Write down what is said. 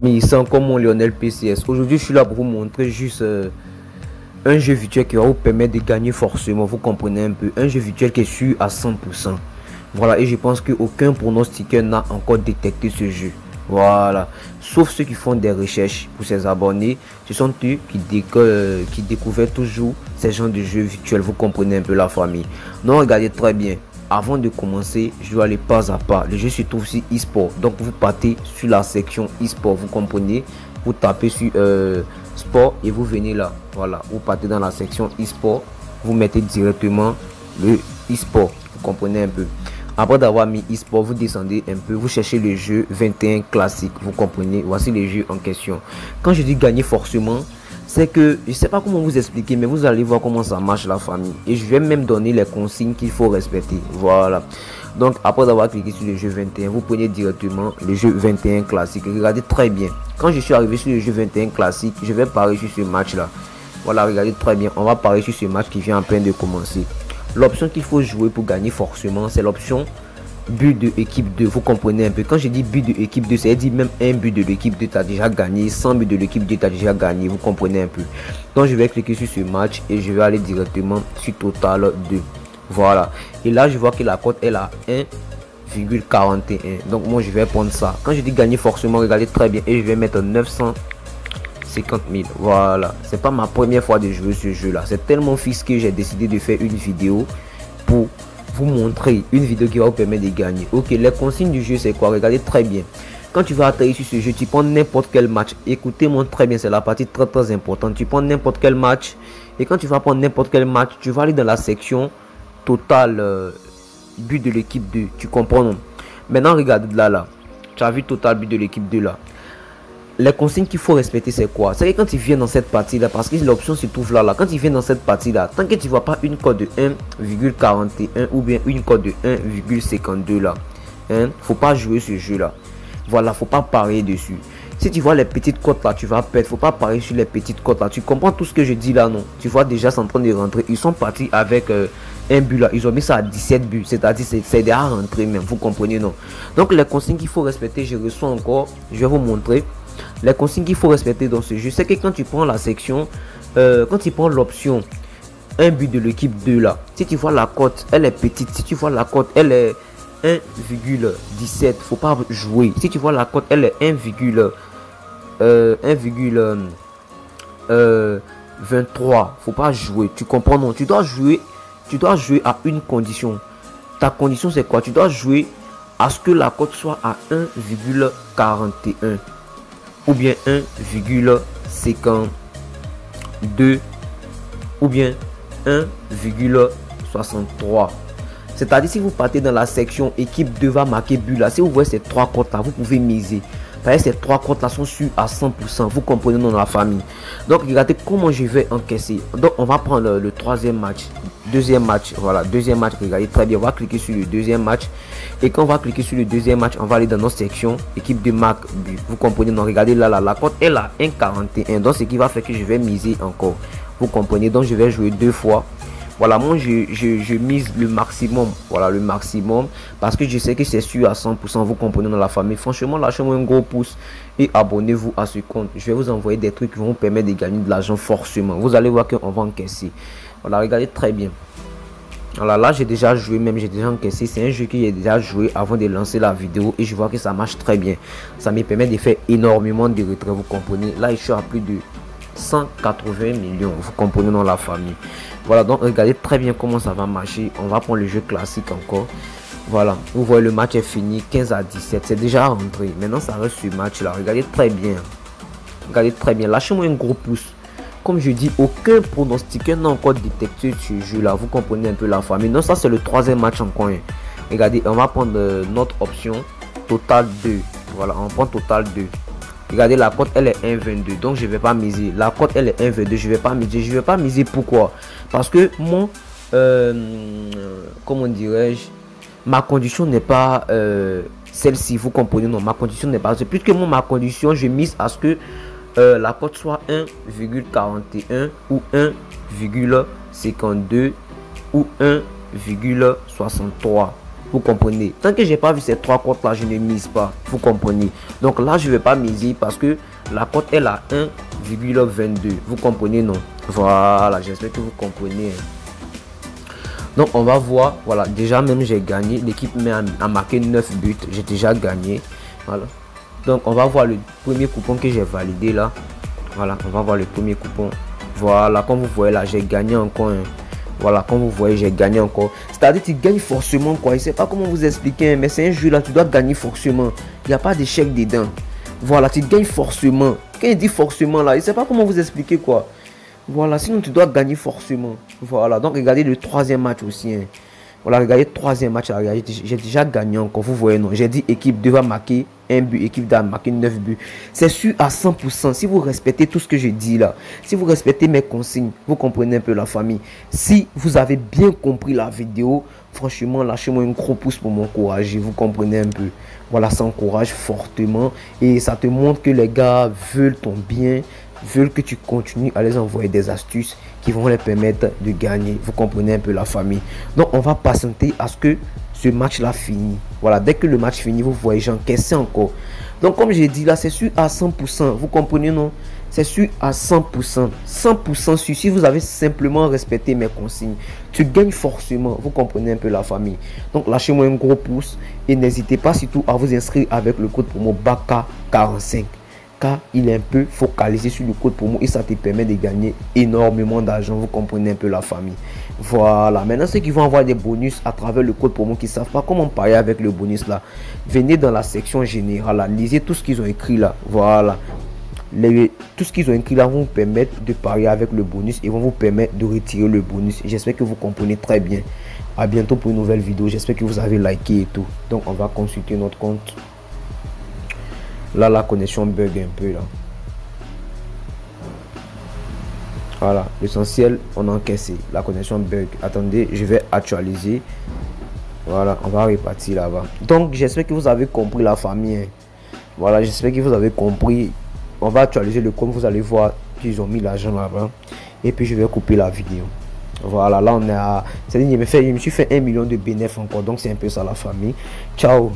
Mais sans comme mon Lionel PCS. Aujourd'hui, je suis là pour vous montrer juste un jeu virtuel qui va vous permettre de gagner forcément. Vous comprenez un peu. Un jeu virtuel qui est sûr à 100%. Voilà, et je pense qu'aucun pronostiqueur n'a encore détecté ce jeu. Voilà, sauf ceux qui font des recherches pour ses abonnés. Ce sont eux qui découvrent toujours ces genres de jeux virtuels. Vous comprenez un peu la famille. Donc regardez très bien. Avant de commencer, je vais aller pas à pas. Le jeu se trouve sur e-sport. Donc vous partez sur la section e-sport. Vous comprenez. Vous tapez sur sport et vous venez là. Voilà, vous partez dans la section e-sport. Vous mettez directement le e-sport. Vous comprenez un peu. Après d'avoir mis e-sport, vous descendez un peu, vous cherchez le jeu 21 classique, vous comprenez, voici les jeux en question. Quand je dis gagner forcément, c'est que, je sais pas comment vous expliquer, mais vous allez voir comment ça marche la famille. Et je vais même donner les consignes qu'il faut respecter, voilà. Donc après avoir cliqué sur le jeu 21, vous prenez directement le jeu 21 classique. Regardez très bien, quand je suis arrivé sur le jeu 21 classique, je vais parier sur ce match là. Voilà, regardez très bien, on va parier sur ce match qui vient à peine de commencer. L'option qu'il faut jouer pour gagner forcément, c'est l'option but de équipe 2. Vous comprenez un peu. Quand je dis but de équipe 2, c'est dire même un but de l'équipe 2, tu as déjà gagné. 100 buts de l'équipe 2, tu as déjà gagné. Vous comprenez un peu. Donc je vais cliquer sur ce match et je vais aller directement sur Total 2. Voilà. Et là, je vois que la cote est à 1,41. Donc moi, je vais prendre ça. Quand je dis gagner forcément, regardez très bien. Et je vais mettre 950 000. Voilà, c'est pas ma première fois de jouer ce jeu là, c'est tellement fixe que j'ai décidé de faire une vidéo pour vous montrer une vidéo qui va vous permettre de gagner. Ok, les consignes du jeu c'est quoi? Regardez très bien. Quand tu vas atterrir sur ce jeu, tu prends n'importe quel match. Écoutez-moi très bien, c'est la partie très importante. Tu prends n'importe quel match et quand tu vas prendre n'importe quel match, tu vas aller dans la section total but de l'équipe 2. Tu comprends non? Maintenant regarde là, tu as vu total but de l'équipe 2 là. Les consignes qu'il faut respecter c'est quoi? C'est que quand tu viens dans cette partie là, parce que l'option se trouve là, quand tu viens dans cette partie là, tant que tu vois pas une cote de 1,41 ou bien une cote de 1,52 là, faut pas jouer ce jeu là. Voilà, faut pas parier dessus. Si tu vois les petites cotes là, tu vas perdre. Faut pas parier sur les petites cotes là. Tu comprends tout ce que je dis là, non? Tu vois déjà c'est en train de rentrer. Ils sont partis avec un but là. Ils ont mis ça à 17 buts. C'est-à-dire c'est déjà rentré même. Vous comprenez non? Donc les consignes qu'il faut respecter, je reçois encore. Je vais vous montrer. Les consignes qu'il faut respecter dans ce jeu, c'est que quand tu prends la section, quand tu prends l'option un but de l'équipe 2 là, si tu vois la cote, elle est petite. Si tu vois la cote, elle est 1,17, faut pas jouer. Si tu vois la cote, elle est 1,23, faut pas jouer. Tu comprends non? Tu dois jouer à une condition. Ta condition c'est quoi? Tu dois jouer à ce que la cote soit à 1,41 ou bien 1,52 ou bien 1,63. C'est-à-dire si vous partez dans la section équipe 2 va marquer but là, si vous voyez ces trois cotes là, vous pouvez miser. Parce que ces trois cotes là sont sûres à 100%. Vous comprenez dans la famille. Donc regardez comment je vais encaisser. Donc on va prendre le troisième match. Deuxième match. Voilà, deuxième match. Regardez très bien. On va cliquer sur le deuxième match. Et quand on va cliquer sur le deuxième match, on va aller dans notre section équipe de marque but. Vous comprenez. Donc regardez là, la cote est là 1,41. Donc ce qui va faire que je vais miser encore. Vous comprenez. Donc je vais jouer deux fois. Voilà, moi je mise le maximum. Voilà, le maximum. Parce que je sais que c'est sûr à 100%. Vous comprenez dans la famille. Franchement, lâchez-moi un gros pouce. Et abonnez-vous à ce compte. Je vais vous envoyer des trucs qui vont vous permettre de gagner de l'argent forcément. Vous allez voir qu'on va encaisser. Voilà, regardez très bien. Voilà, là j'ai déjà joué, même j'ai déjà encaissé. C'est un jeu que j'ai déjà joué avant de lancer la vidéo. Et je vois que ça marche très bien. Ça me permet de faire énormément de retraits. Vous comprenez. Là, je suis à plus de 180 millions. Vous comprenez dans la famille. Voilà, donc regardez très bien comment ça va marcher. On va prendre le jeu classique encore. Voilà, vous voyez le match est fini 15-17. C'est déjà rentré. Maintenant ça reste ce match là. Regardez très bien. Regardez très bien. Lâchez-moi un gros pouce. Comme je dis, aucun pronostiqueur n'a encore détecté ce jeu là. Vous comprenez un peu la famille. Non, ça c'est le troisième match encore. Regardez, on va prendre notre option Total 2. Voilà, on prend Total 2. Regardez, la cote elle est 1,22. Donc je vais pas miser. La cote elle est 1,22. Je vais pas miser. Je vais pas miser. Pourquoi? Parce que mon comment dirais-je, ma condition n'est pas celle-ci. Vous comprenez non? Ma condition n'est pas. C'est plus que moi, ma condition, je mise à ce que la cote soit 1,41 ou 1,52 ou 1,63. Vous comprenez? Tant que j'ai pas vu ces 3 cotes là, je ne mise pas. Vous comprenez? Donc là, je vais pas miser parce que la cote est à 1,22. Vous comprenez, non? Voilà, j'espère que vous comprenez. Donc on va voir. Voilà, déjà même j'ai gagné. L'équipe a marqué 9 buts. J'ai déjà gagné. Voilà. Donc on va voir le premier coupon que j'ai validé là. Voilà, on va voir le premier coupon. Voilà, comme vous voyez là, j'ai gagné encore un. Voilà, comme vous voyez, j'ai gagné encore. C'est-à-dire que tu gagnes forcément quoi. Je sais pas comment vous expliquer, mais c'est un jeu là, tu dois gagner forcément. Il n'y a pas d'échec dedans. Voilà, tu gagnes forcément. Quand il dit forcément là, je sais pas comment vous expliquer quoi. Voilà, sinon tu dois gagner forcément. Voilà, donc regardez le troisième match aussi. Hein. Voilà, regardez le troisième match. J'ai déjà gagné encore. Vous voyez, non? J'ai dit équipe devra marquer un but, équipe doit marquer 9 buts. C'est sûr à 100%. Si vous respectez tout ce que je dis là, si vous respectez mes consignes, vous comprenez un peu la famille. Si vous avez bien compris la vidéo, franchement, lâchez-moi un gros pouce pour m'encourager. Vous comprenez un peu. Voilà, ça encourage fortement. Et ça te montre que les gars veulent ton bien, veulent que tu continues à les envoyer des astuces qui vont les permettre de gagner. Vous comprenez un peu la famille. Donc on va patienter à ce que ce match là finit. Voilà, dès que le match finit, vous voyez, j'encaisse encore. Donc comme j'ai dit là, c'est sûr à 100%. Vous comprenez, non? C'est sûr à 100%. 100% sûr. Si vous avez simplement respecté mes consignes, tu gagnes forcément. Vous comprenez un peu la famille. Donc lâchez-moi un gros pouce et n'hésitez pas surtout à vous inscrire avec le code promo BAKA45. Car il est un peu focalisé sur le code promo et ça te permet de gagner énormément d'argent. Vous comprenez un peu la famille. Voilà, maintenant ceux qui vont avoir des bonus à travers le code promo, qui ne savent pas comment parier avec le bonus là, venez dans la section générale là, lisez tout ce qu'ils ont écrit là. Voilà, tout ce qu'ils ont écrit là vont vous permettre de parier avec le bonus et vont vous permettre de retirer le bonus. J'espère que vous comprenez très bien. À bientôt pour une nouvelle vidéo. J'espère que vous avez liké et tout. Donc on va consulter notre compte. Là, la connexion bug un peu là. Voilà, l'essentiel, on a encaissé. La connexion bug. Attendez, je vais actualiser. Voilà, on va repartir là-bas. Donc, j'espère que vous avez compris la famille. Voilà, j'espère que vous avez compris. On va actualiser le compte. Vous allez voir qu'ils ont mis l'argent là-bas. Et puis, je vais couper la vidéo. Voilà, là, on est à... C'est-à-dire, je me suis fait 1 million de bénéfices encore. Donc, c'est un peu ça la famille. Ciao.